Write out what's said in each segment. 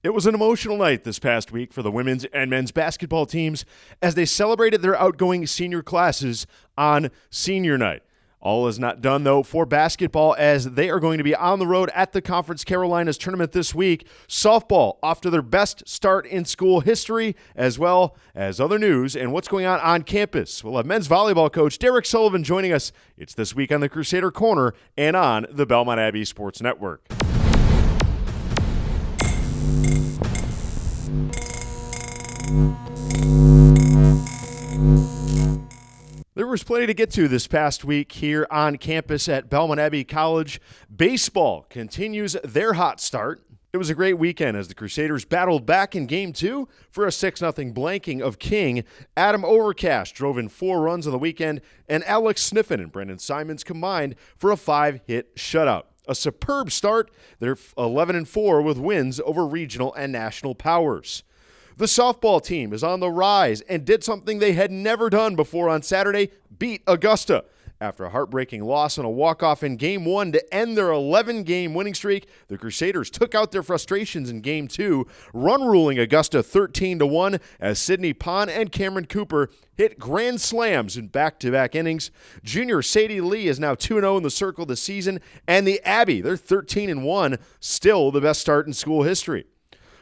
It was an emotional night this past week for the women's and men's basketball teams as they celebrated their outgoing senior classes on senior night. All is not done, though, for basketball as they are going to be on the road at the Conference Carolinas tournament this week. Softball off to their best start in school history, as well as other news and what's going on campus. We'll have men's volleyball coach Derek Sullivan joining us. It's This Week on the Crusader Corner and on the Belmont Abbey Sports Network. There was plenty to get to this past week here on campus at Belmont Abbey College. Baseball continues their hot start. It was a great weekend as the Crusaders battled back in Game 2 for a 6-0 blanking of King. Adam Overcash drove in 4 runs on the weekend, and Alex Sniffen and Brendan Simons combined for a 5-hit shutout. A superb start. They're 11-4 with wins over regional and national powers. The softball team is on the rise and did something they had never done before on Saturday, beat Augusta. After a heartbreaking loss on a walk-off in Game 1 to end their 11-game winning streak, the Crusaders took out their frustrations in Game 2, run-ruling Augusta 13-1 as Sydney Pond and Cameron Cooper hit grand slams in back-to-back innings. Junior Sadie Lee is now 2-0 in the circle this season, and the Abbey, they're 13-1, still the best start in school history.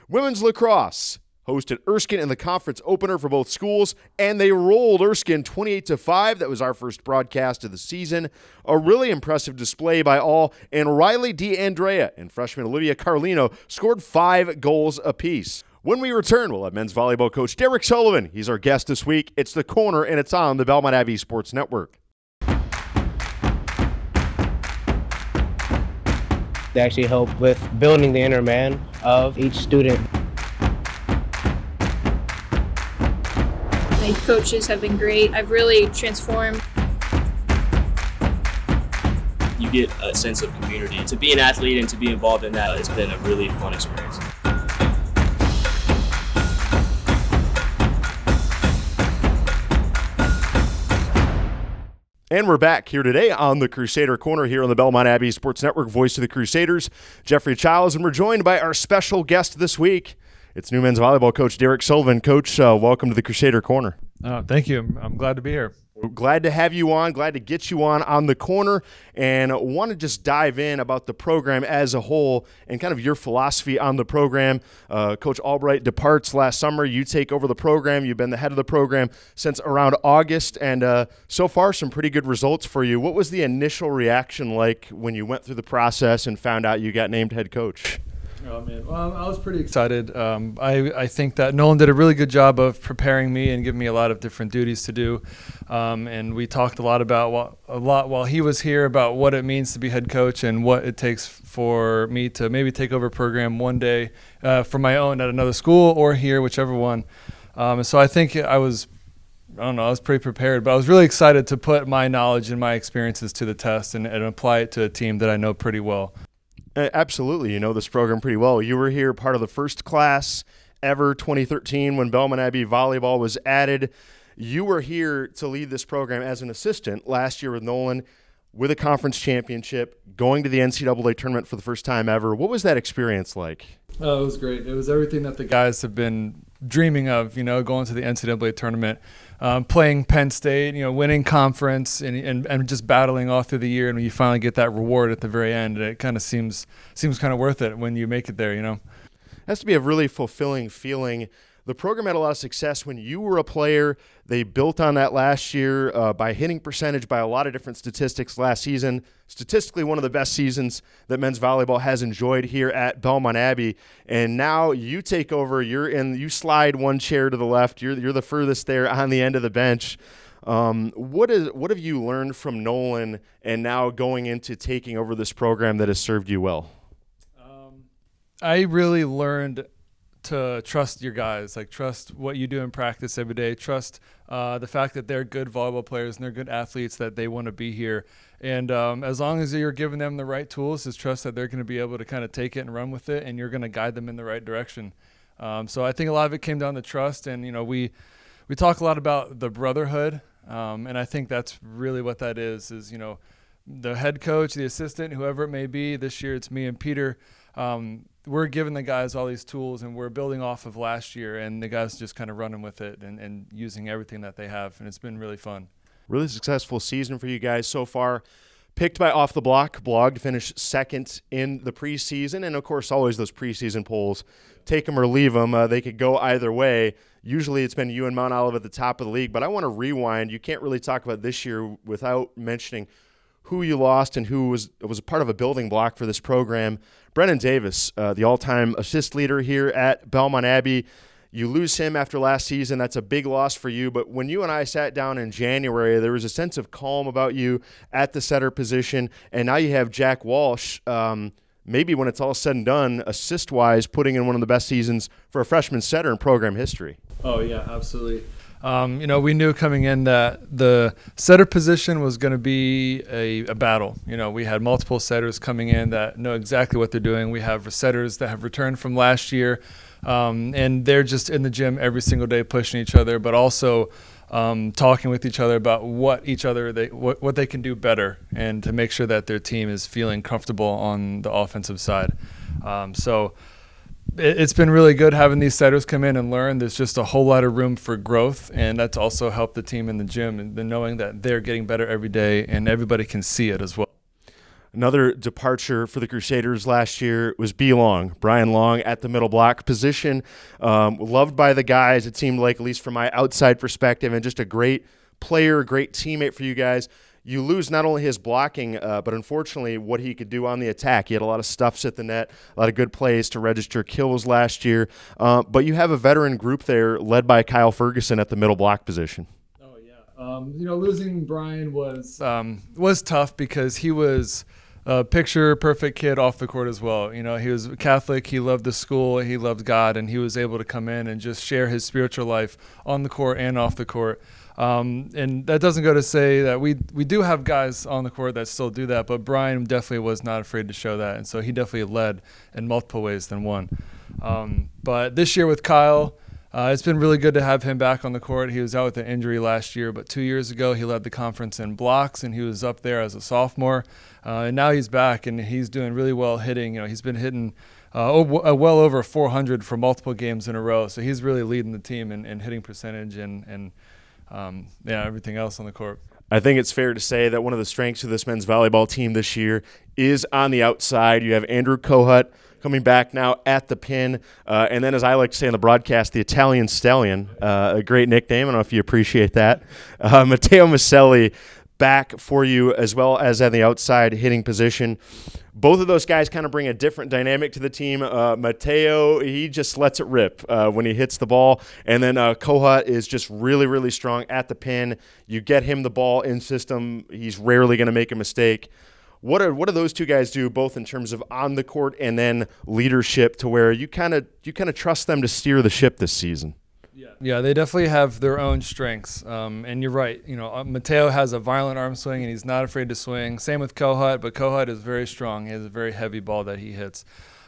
Women's lacrosse hosted Erskine in the conference opener for both schools, and they rolled Erskine 28-5. That was our first broadcast of the season. A really impressive display by all, and Riley DeAndrea and freshman Olivia Carlino scored 5 goals apiece. When we return, we'll have men's volleyball coach Derek Sullivan. He's our guest this week. It's The Corner, and it's on the Belmont Abbey Sports Network. They actually help with building the inner man of each student. My coaches have been great. I've really transformed. You get a sense of community. To be an athlete and to be involved in that has been a really fun experience. And we're back here today on the Crusader Corner here on the Belmont Abbey Sports Network, voice of the Crusaders, Jeffrey Childs, and we're joined by our special guest this week. It's new men's volleyball coach Derek Sullivan. Coach, welcome to the Crusader Corner. Thank you. I'm glad to be here. We're glad to have you on, glad to get you on the corner, and want to just dive in about the program as a whole and kind of your philosophy on the program. Coach Albright departs last summer. You take over the program. You've been the head of the program since around August, and so far some pretty good results for you. What was the initial reaction like when you went through the process and found out you got named head coach? Oh, man. Well, I was pretty excited. I think that Nolan did a really good job of preparing me and giving me a lot of different duties to do. And we talked a lot while he was here about what it means to be head coach and what it takes for me to maybe take over a program one day for my own at another school or here, whichever one. So I think I was pretty prepared, but I was really excited to put my knowledge and my experiences to the test and apply it to a team that I know pretty well. Absolutely. You know this program pretty well. You were here part of the first class ever, 2013, when Belmont Abbey volleyball was added. You were here to lead this program as an assistant last year with Nolan, with a conference championship, going to the NCAA tournament for the first time ever. What was that experience like? Oh, it was great. It was everything that the guys have been dreaming of, going to the NCAA tournament, playing Penn State, winning conference and just battling all through the year. And when you finally get that reward at the very end, it kind of seems kind of worth it when you make it there, It has to be a really fulfilling feeling. The program had a lot of success when you were a player. They built on that last year by hitting percentage, by a lot of different statistics last season. Statistically, one of the best seasons that men's volleyball has enjoyed here at Belmont Abbey. And now you take over. You slide one chair to the left. You're the furthest there on the end of the bench. What have you learned from Nolan and now going into taking over this program that has served you well? I really learned to trust your guys, trust what you do in practice every day, trust the fact that they're good volleyball players and they're good athletes, that they want to be here. And as long as you're giving them the right tools, just trust that they're going to be able to kind of take it and run with it, and you're going to guide them in the right direction. So I think a lot of it came down to trust, and we talk a lot about the brotherhood, and I think that's really what that is the head coach, the assistant, whoever it may be. This year it's me and Peter. we're giving the guys all these tools, and we're building off of last year, and the guys just kind of running with it and using everything that they have, and it's been really fun. Really successful season for you guys so far. Picked by Off the Block blog to finish second in the preseason, and of course always those preseason polls, take them or leave them. They could go either way. Usually it's been you and Mount Olive at the top of the league, but I want to rewind. You can't really talk about this year without mentioning who you lost and who was a part of a building block for this program. Brennan Davis, the all-time assist leader here at Belmont Abbey. You lose him after last season. That's a big loss for you. But when you and I sat down in January, there was a sense of calm about you at the setter position. And now you have Jack Walsh, maybe when it's all said and done, assist-wise, putting in one of the best seasons for a freshman setter in program history. Oh, yeah, absolutely. We knew coming in that the setter position was going to be a battle. We had multiple setters coming in that know exactly what they're doing. We have setters that have returned from last year, and they're just in the gym every single day pushing each other, but also talking with each other about what they can do better and to make sure that their team is feeling comfortable on the offensive side. So it's been really good having these setters come in and learn. There's just a whole lot of room for growth, and that's also helped the team in the gym, and knowing that they're getting better every day and everybody can see it as well. Another departure for the Crusaders last year was Brian Long at the middle block position. Loved by the guys, it seemed like, at least from my outside perspective, and just a great player, great teammate for you guys. You lose not only his blocking, but unfortunately what he could do on the attack. He had a lot of stuffs at the net, a lot of good plays to register kills last year. But you have a veteran group there led by Kyle Ferguson at the middle block position. Oh, yeah. Losing Brian was tough because he was a picture-perfect kid off the court as well. He was Catholic, he loved the school, he loved God, and he was able to come in and just share his spiritual life on the court and off the court. And that doesn't go to say that we do have guys on the court that still do that, but Brian definitely was not afraid to show that, and so he definitely led in multiple ways than one. But this year with Kyle, it's been really good to have him back on the court. He was out with an injury last year, but 2 years ago he led the conference in blocks, and he was up there as a sophomore. And now he's back, and he's doing really well hitting. He's been hitting well over 400 for multiple games in a row, so he's really leading the team in hitting percentage and everything else on the court. I think it's fair to say that one of the strengths of this men's volleyball team this year is on the outside. You have Andrew Kohut coming back now at the pin. And then, as I like to say on the broadcast, the Italian Stallion, a great nickname. I don't know if you appreciate that. Matteo Maselli back for you as well as on the outside hitting position. Both of those guys kind of bring a different dynamic to the team. Matteo, he just lets it rip when he hits the ball. And then Kohut is just really, really strong at the pin. You get him the ball in system, he's rarely going to make a mistake. What do those two guys do, both in terms of on the court and then leadership, to where you kind of trust them to steer the ship this season? Yeah, they definitely have their own strengths. And you're right. Matteo has a violent arm swing, and he's not afraid to swing. Same with Kohut, but Kohut is very strong. He has a very heavy ball that he hits.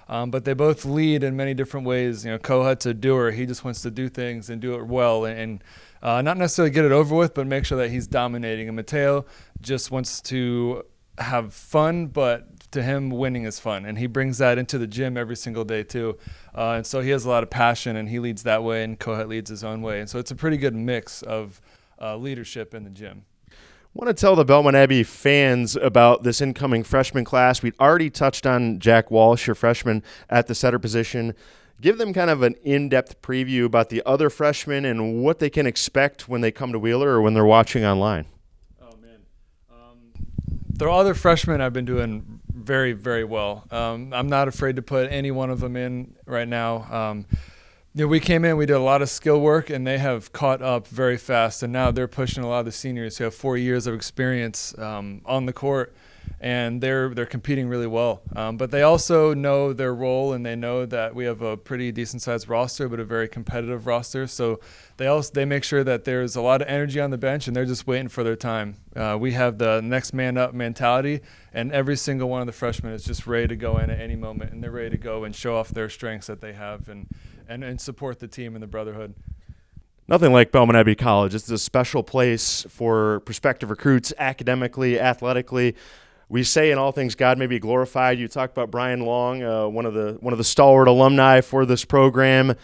But they both lead in many different ways. Kohut's a doer. He just wants to do things and do it well, and not necessarily get it over with, but make sure that he's dominating. And Matteo just wants to have fun, but to him, winning is fun, and he brings that into the gym every single day too. And so he has a lot of passion, and he leads that way, and Kohut leads his own way. And so it's a pretty good mix of leadership in the gym. I want to tell the Belmont Abbey fans about this incoming freshman class. We'd already touched on Jack Walsh, your freshman at the setter position. Give them kind of an in-depth preview about the other freshmen and what they can expect when they come to Wheeler or when they're watching online. The other freshmen have been doing very, very well. I'm not afraid to put any one of them in right now. We came in, we did a lot of skill work, and they have caught up very fast. And now they're pushing a lot of the seniors who have 4 years of experience on the court, and they're competing really well. But they also know their role, and they know that we have a pretty decent-sized roster, but a very competitive roster. So they make sure that there's a lot of energy on the bench, and they're just waiting for their time. We have the next man up mentality, and every single one of the freshmen is just ready to go in at any moment, and they're ready to go and show off their strengths that they have and support the team and the brotherhood. Nothing like Belmont Abbey College. It's a special place for prospective recruits, academically, athletically. we say in all things God may be glorified. You talked about Brian Long, one of the stalwart alumni for this program.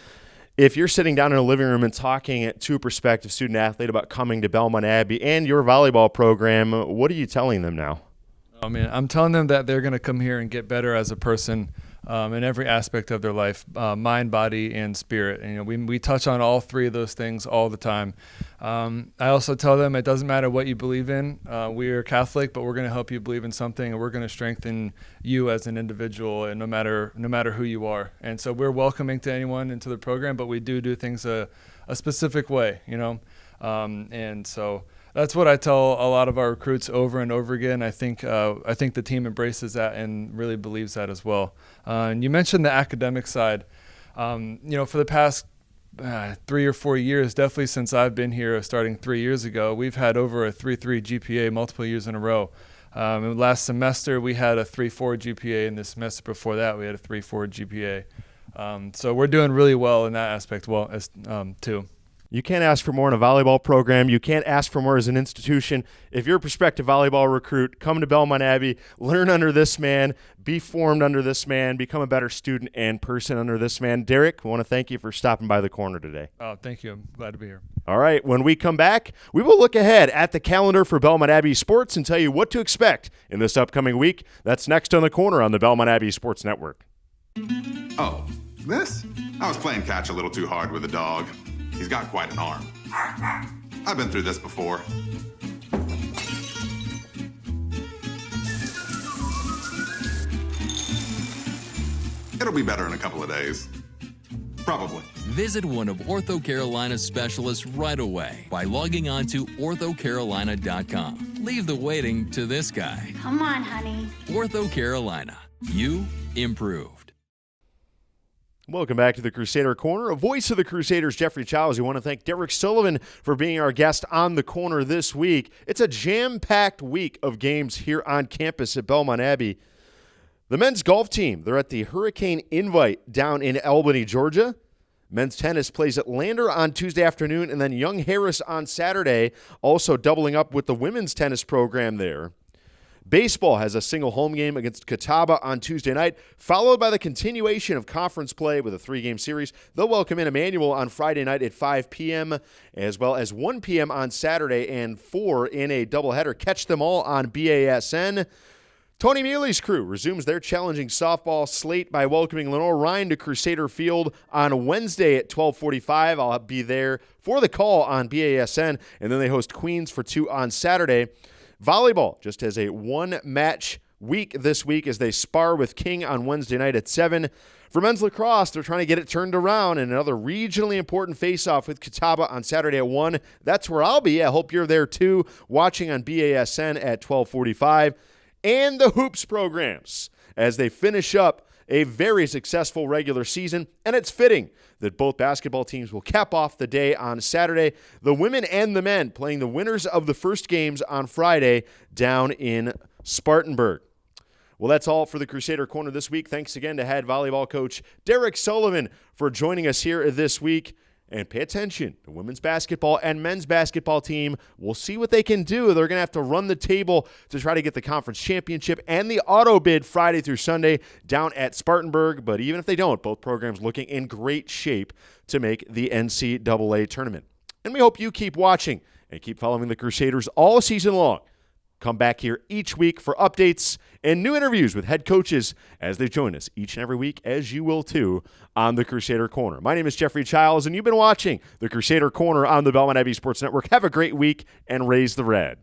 If you're sitting down in a living room and talking to a prospective student athlete about coming to Belmont Abbey and your volleyball program, what are you telling them now? I mean, I'm telling them that they're going to come here and get better as a person in every aspect of their life, mind, body, and spirit. And, we touch on all three of those things all the time. I also tell them it doesn't matter what you believe in. We are Catholic, but we're going to help you believe in something, and we're going to strengthen you as an individual, and no matter who you are. And so we're welcoming to anyone into the program, but we do things a specific way, and so that's what I tell a lot of our recruits over and over again. I think the team embraces that and really believes that as well. And you mentioned the academic side. For the past 3 or 4 years, definitely since I've been here, starting 3 years ago, we've had over a 3.3 GPA multiple years in a row. And last semester we had a 3.4 GPA, and the semester before that we had a 3.4 GPA. So we're doing really well in that aspect, too. You can't ask for more in a volleyball program. You can't ask for more as an institution. If you're a prospective volleyball recruit, come to Belmont Abbey, learn under this man, be formed under this man, become a better student and person under this man. Derek, I want to thank you for stopping by the corner today. Oh, thank you. I'm glad to be here. All right, when we come back, we will look ahead at the calendar for Belmont Abbey sports and tell you what to expect in this upcoming week. That's next on the corner on the Belmont Abbey Sports Network. Oh, this? I was playing catch a little too hard with the dog. He's got quite an arm. I've been through this before. It'll be better in a couple of days. Probably. Visit one of Ortho Carolina's specialists right away by logging on to orthocarolina.com. Leave the waiting to this guy. Come on, honey. Ortho Carolina. You improved. Welcome back to the Crusader Corner. A voice of the Crusaders, Jeffrey Childs. We want to thank Derek Sullivan for being our guest on the corner this week. It's a jam-packed week of games here on campus at Belmont Abbey. The men's golf team, they're at the Hurricane Invite down in Albany, Georgia. Men's tennis plays at Lander on Tuesday afternoon, and then Young Harris on Saturday, also doubling up with the women's tennis program there. Baseball has a single home game against Catawba on Tuesday night, followed by the continuation of conference play with a 3-game series. They'll welcome in Emmanuel on Friday night at 5 p.m., as well as 1 p.m. on Saturday and 4 in a doubleheader. Catch them all on BASN. Tony Mealy's crew resumes their challenging softball slate by welcoming Lenore Ryan to Crusader Field on Wednesday at 12:45. I'll be there for the call on BASN, and then they host Queens for 2 on Saturday. Volleyball just has a 1-match week this week as they spar with King on Wednesday night at 7. For men's lacrosse, they're trying to get it turned around in another regionally important face-off with Catawba on Saturday at 1. That's where I'll be. I hope you're there too, watching on BASN at 12:45. And the hoops programs as they finish up a very successful regular season, and it's fitting that both basketball teams will cap off the day on Saturday. The women and the men playing the winners of the first games on Friday down in Spartanburg. Well, that's all for the Crusader Corner this week. Thanks again to head volleyball coach Derek Sullivan for joining us here this week. And pay attention, the women's basketball and men's basketball team, we'll see what they can do. They're going to have to run the table to try to get the conference championship and the auto bid Friday through Sunday down at Spartanburg. But even if they don't, both programs looking in great shape to make the NCAA tournament. And we hope you keep watching and keep following the Crusaders all season long. Come back here each week for updates and new interviews with head coaches as they join us each and every week, as you will too, on the Crusader Corner. My name is Jeffrey Childs, and you've been watching the Crusader Corner on the Belmont Abbey Sports Network. Have a great week and raise the red.